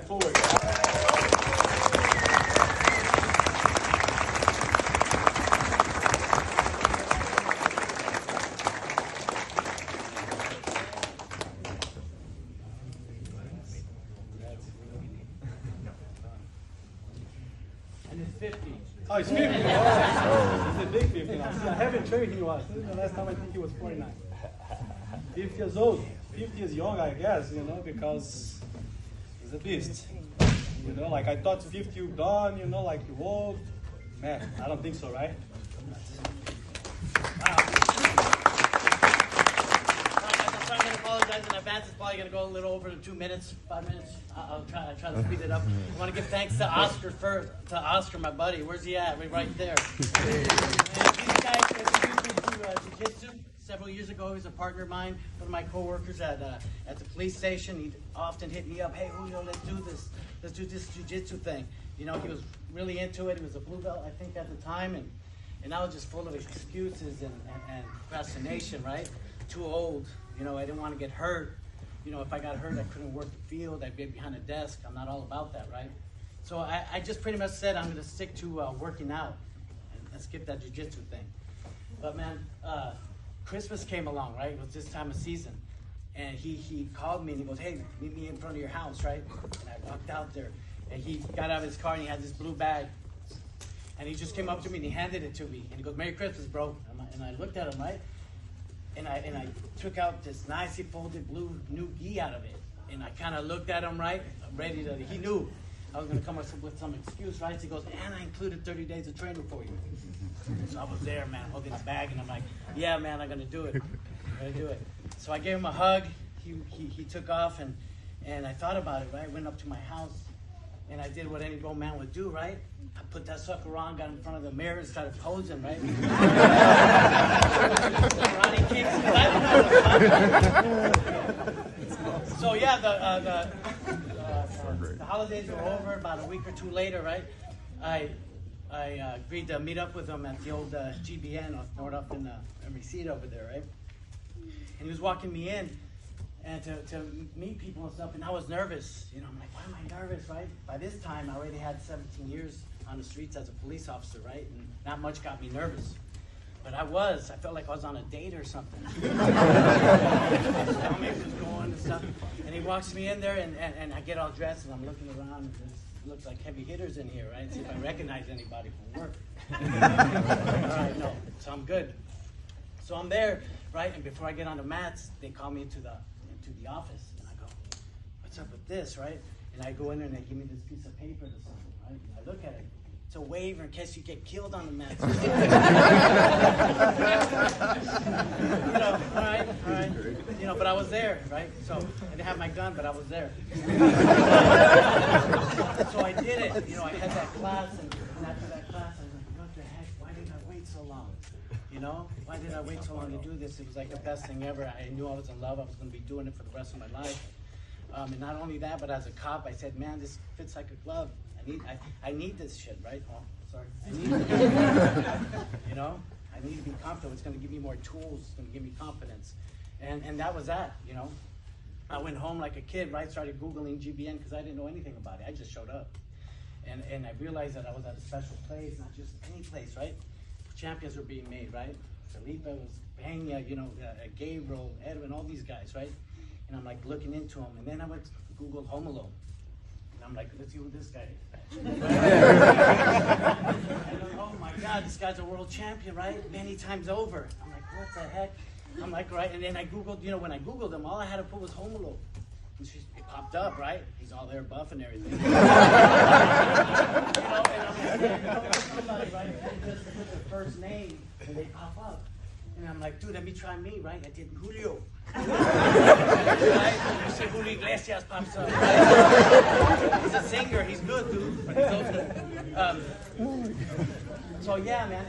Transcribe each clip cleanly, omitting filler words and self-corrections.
Forward. And it's 50. Oh, it's 50. Oh. He's a big 50 now. I haven't trained he was. This is the last time I think he was 49. 50 years old. 50 is young, I guess, you know, because he's a beast. You know, like I thought 50 you're done, you know, like you old. Man, I don't think so, right? Wow. So I'm going to apologize in advance. It's probably going to go a little over 2 minutes, 5 minutes. I'll try to speed it up. I want to give thanks to Oscar first, to Oscar, my buddy. Where's he at? Right there. And these guys introduced me to jiu-jitsu. Several years ago, he was a partner of mine, one of my co-workers at the police station. He'd often hit me up, hey, Julio, let's do this jiu-jitsu thing. You know, he was really into it. He was a blue belt, I think, at the time, and I was just full of excuses and procrastination, right? Too old, you know, I didn't want to get hurt. You know, if I got hurt, I couldn't work the field. I'd be behind a desk. I'm not all about that, right? So I just pretty much said I'm going to stick to working out and skip that jiu-jitsu thing. But man, Christmas came along, right? It was this time of season. And he called me and he goes, hey, meet me in front of your house, right? And I walked out there and he got out of his car and he had this blue bag. And he just came up to me and he handed it to me. And he goes, Merry Christmas, bro. And I looked at him, right? And I took out this nicely folded blue new gi out of it. And I kind of looked at him, right? I'm ready to, he knew I was going to come up with some excuse, right? So he goes, and I included 30 days of training for you. So I was there, man, holding the bag, and I'm like, yeah, man, I'm going to do it. I'm going to do it. So I gave him a hug. He took off, and I thought about it, right? Went up to my house, and I did what any grown man would do, right? I put that sucker on, got in front of the mirror, and started posing, right? So yeah, the holidays were over. About a week or two later, right? I agreed to meet up with him at the old GBN up in Reseda over there, right? And he was walking me in and to meet people and stuff, and I was nervous. You know, I'm like, why am I nervous, right? By this time, I already had 17 years on the streets as a police officer, right? And not much got me nervous. But I felt like I was on a date or something. His stomach was going and stuff. And he walks me in there, and I get all dressed, and I'm looking around, and it looks like heavy hitters in here, right? See if I recognize anybody from work. All right, no, so I'm good. So I'm there, right? And before I get on the mats, they call me into the office, and I go, what's up with this, right? And I go in there, and they give me this piece of paper to sign, right? And I look at it. It's a waiver in case you get killed on the mats. You know, all right. You know, but I was there, right? So I didn't have my gun, but I was there. So I did it. You know, I had that class, and after that class, I was like, what the heck? Why did I wait so long? You know, why did I wait so long to do this? It was like the best thing ever. I knew I was in love. I was going to be doing it for the rest of my life. And not only that, but as a cop, I said, man, this fits like a glove. I need this shit, right? Oh, sorry. I need it. You know, I need to be comfortable. It's going to give me more tools. It's going to give me confidence. And that was that, you know. I went home like a kid, right? Started Googling GBN because I didn't know anything about it. I just showed up. And I realized that I was at a special place, not just any place, right? Champions were being made, right? Felipe was Peña, you know, Gabriel, Edwin, all these guys, right? And I'm like looking into them. And then I went to Google Romulo. And I'm like, let's see who this guy is. And I'm, oh my God, this guy's a world champion, right? Many times over. I'm like, what the heck? I'm like, right. And then I Googled, you know, when I Googled him, all I had to put was Romulo. And it popped up, right? He's all there buff and everything. You know, and I'm like, somebody, right? They just put their first name and they pop up. And I'm like, dude, let me try me, right? I did Julio. Right? You say Julio Iglesias pops up, right? He's a singer, he's good, dude. But he's also, so yeah, man,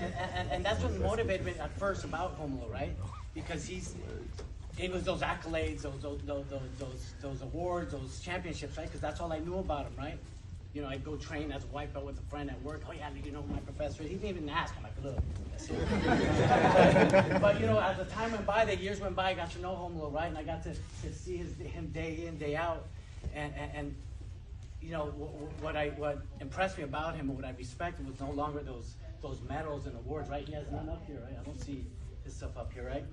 and that's what motivated me at first about Romulo, right? Because it was those accolades, those awards, those championships, right? Because that's all I knew about him, right? You know, I'd go train as a white belt with a friend at work. Oh yeah, you know who my professor is? He didn't even ask. I'm like, look, that's it. But you know, as the time went by, the years went by, I got to know Romulo, right? And I got to see him day in, day out. And you know, what impressed me about him, and what I respected, was no longer those medals and awards, right? He has none up here, right? I don't see his stuff up here, right?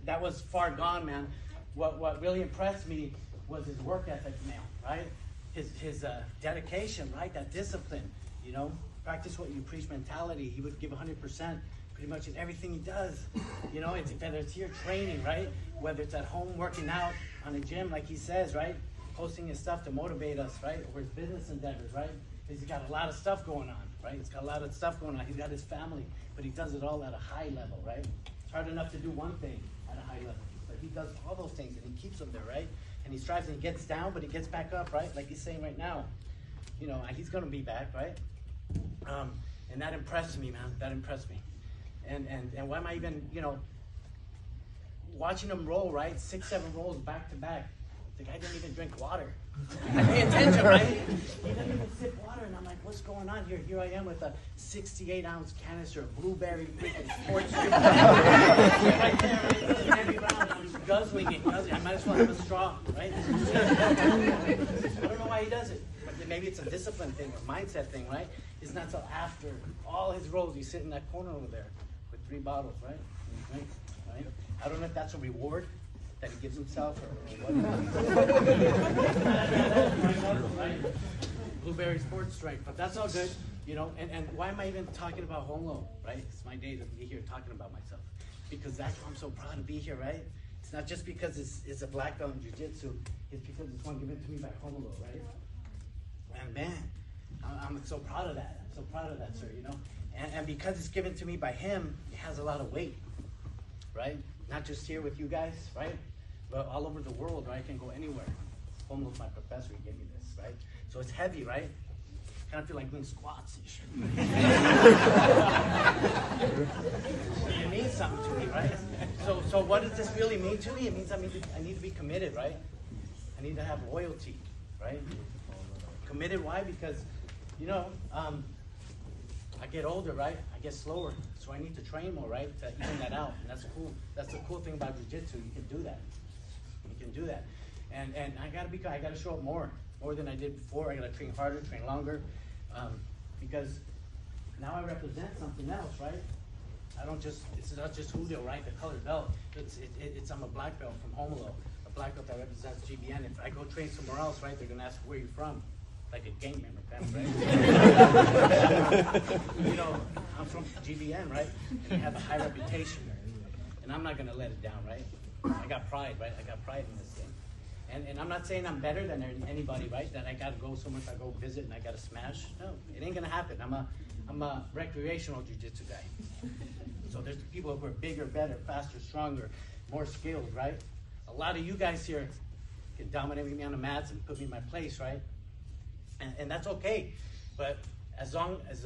That was far gone, man. What really impressed me was his work ethic, man, right? His dedication, right? That discipline, you know, practice what you preach mentality. He would give 100% pretty much in everything he does. You know, whether it's here training, right? Whether it's at home working out on the gym, like he says, right? Posting his stuff to motivate us, right? Or his business endeavors, right? Because he's got a lot of stuff going on, right? He's got a lot of stuff going on. He's got his family, but he does it all at a high level, right? It's hard enough to do one thing at a high level, but he does all those things and he keeps them there, right? And he strives and he gets down, but he gets back up, right? Like he's saying right now, you know, he's going to be back, right? And that impressed me, man. That impressed me. And why am I even, you know, watching him roll, right? 6, 7 rolls back to back. The guy didn't even drink water. I pay attention, right? He didn't even sip water, and I'm like, what's going on here? Here I am with a 68-ounce canister of blueberry freaking sports drink. Right there, right? Every round, I'm guzzling it. I might as well have a straw, right? I don't know why he does it. But maybe it's a discipline thing or mindset thing, right? It's not till after all his rolls, he's sitting in that corner over there with 3 bottles, right? Right? I don't know if that's a reward that he gives himself or what. Right? Blueberry sports drink, but that's all good, you know. And why am I even talking about home loan, right? It's my day to be here talking about myself, because that's why I'm so proud to be here, right? It's not just because it's a black belt in jiu-jitsu, it's because it's one given to me by Romulo, right? And man, I'm so proud of that. I'm so proud of that, sir, you know. And because it's given to me by him, it has a lot of weight, right? Not just here with you guys, right? But all over the world, right? I can go anywhere. Romulo's my professor, he gave me this, right? So it's heavy, right? Kind of feel like doing squats and shit. It means something to me, right? So what does this really mean to me? It means I need to be committed, right? I need to have loyalty, right? Committed, why? Because, you know, I get older, right? I get slower, so I need to train more, right? To even that out, and that's cool. That's the cool thing about jiu-jitsu. You can do that. You can do that, and I gotta show up more than I did before. I gotta train harder, train longer, because now I represent something else, right? It's not just Julio, right? The colored belt. I'm a black belt from Romulo, a black belt that represents GBN. If I go train somewhere else, right, they're gonna ask where you're from. Like a gang member, kind of, right? You know, I'm from GBN, right? And they have a high reputation, and I'm not gonna let it down, right? I got pride, right? I got pride in this thing, and I'm not saying I'm better than anybody, right? That I gotta go somewhere, if I go visit and I gotta smash. No, it ain't gonna happen. I'm a recreational jiu-jitsu guy. So there's people who are bigger, better, faster, stronger, more skilled, right? A lot of you guys here can dominate me on the mats and put me in my place, right? And that's okay, but as long as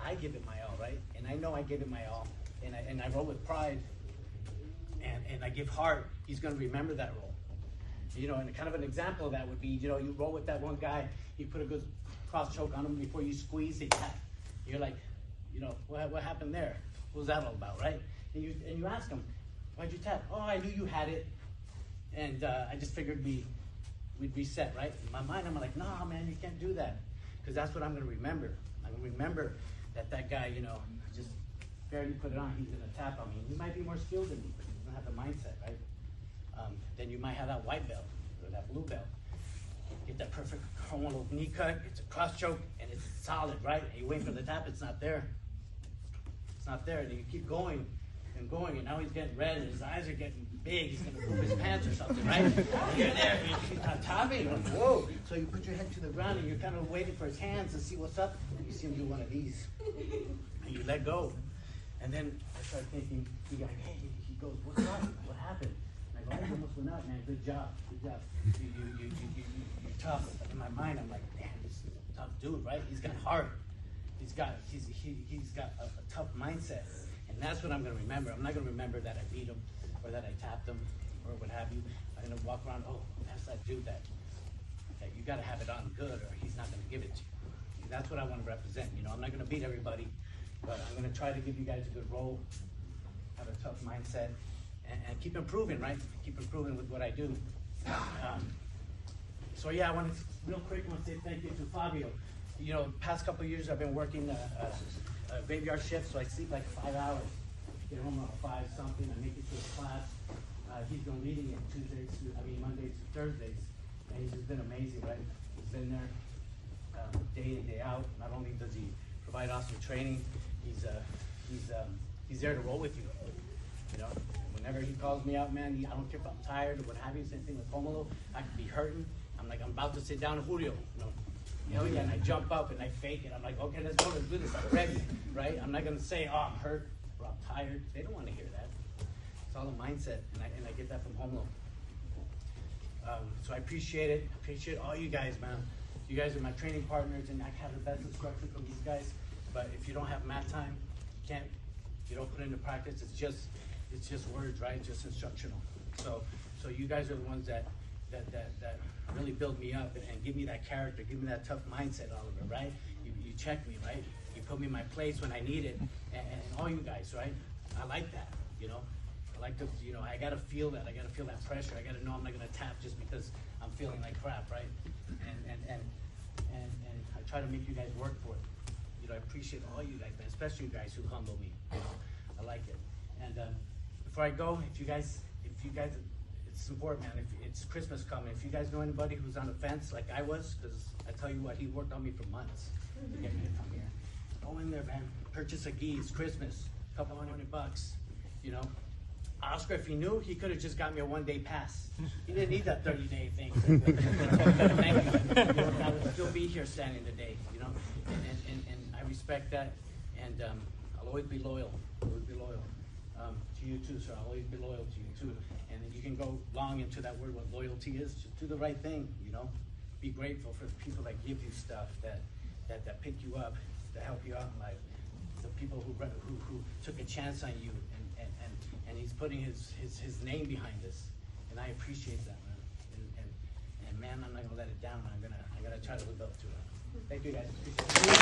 I give it my all, right? And I know I give it my all, and I roll with pride, and I give heart, he's gonna remember that roll. You know, and kind of an example of that would be, you know, you roll with that one guy, you put a good cross choke on him before you squeeze, they tap. You're like, you know, what happened there? What was that all about, right? And you ask him, why'd you tap? Oh, I knew you had it, and I just figured we'd reset, right? In my mind, I'm like, nah, man, you can't do that. Because that's what I'm going to remember. I'm going to remember that guy, you know, just barely put it on. He's going to tap on me. He might be more skilled than me, but he doesn't have the mindset, right? Then you might have that white belt or that blue belt. Get that perfect Romulo knee cut. It's a cross choke, and it's solid, right? And you wait for the tap. It's not there. It's not there. And you keep going and going, and now he's getting red, and his eyes are getting big. He's going to poop his pants or something, right? And you're there, and he's not tapping. Like, whoa. So you put your head to the ground, and you're kind of waiting for his hands to see what's up. And you see him do one of these, and you let go. And then I start thinking, he goes, what's up? What happened? And I go, I almost went out, man. Good job. Good job. You're tough. In my mind, I'm like, man, this is a tough dude, right? He's got heart. He's got a tough mindset. And that's what I'm going to remember. I'm not going to remember that I beat him or that I tapped him or what have you. I'm going to walk around, oh, that's that dude that you got to have it on good or he's not going to give it to you. And that's what I want to represent. You know, I'm not going to beat everybody, but I'm going to try to give you guys a good role, have a tough mindset, and keep improving, right? Keep improving with what I do. So yeah, I want to real quick. I want to say thank you to Fabio. You know, past couple of years I've been working a graveyard shift, so I sleep like 5 hours. Get home around 5 something. I make it to his class. He's been leading it Mondays to Thursdays, and he's just been amazing, right? He's been there day in, day out. Not only does he provide awesome training, he's there to roll with you. You know, whenever he calls me out, man, I don't care if I'm tired or what have you. Same thing with Romulo. I could be hurting. I'm about to sit down, Julio. You know, yeah, and I jump up and I fake it. I'm like, okay, let's go, let's do this. I'm ready, right? I'm not gonna say, oh, I'm hurt or I'm tired. They don't want to hear that. It's all a mindset, and I get that from Romulo. So I appreciate it. I appreciate all you guys, man. You guys are my training partners, and I have the best instruction from these guys. But if you don't have mat time, you don't put it into practice. It's just words, right? Just instructional. So you guys are the ones that really build me up and give me that character, give me that tough mindset, Oliver, right? You check me, right? You put me in my place when I need it, and all you guys, right? I like that, you know? I like to, you know, I gotta feel that. I gotta feel that pressure. I gotta know I'm not gonna tap just because I'm feeling like crap, right? And I try to make you guys work for it. You know, I appreciate all you guys, man, especially you guys who humble me. You know, I like it. And before I go, if you guys, it's important, man. If it's Christmas coming, if you guys know anybody who's on the fence like I was, because I tell you what, he worked on me for months to get me to come here. Go in there, man. Purchase a gi. It's Christmas. A couple $100. You know. Oscar, if he knew, he could have just got me a one-day pass. He didn't need that 30-day thing. Thank you. You know, I would still be here standing today, you know, and I respect that, and I'll always be loyal. Always be loyal to you too, sir. I'll always be loyal to you too. And you can go long into that word, what loyalty is. Just do the right thing, you know. Be grateful for the people that give you stuff, that pick you up, that help you out in life. The people who took a chance on you, and he's putting his name behind this, and I appreciate that, man. And man, I'm not gonna let it down. I gotta try to live up to it. Thank you, guys. Appreciate it.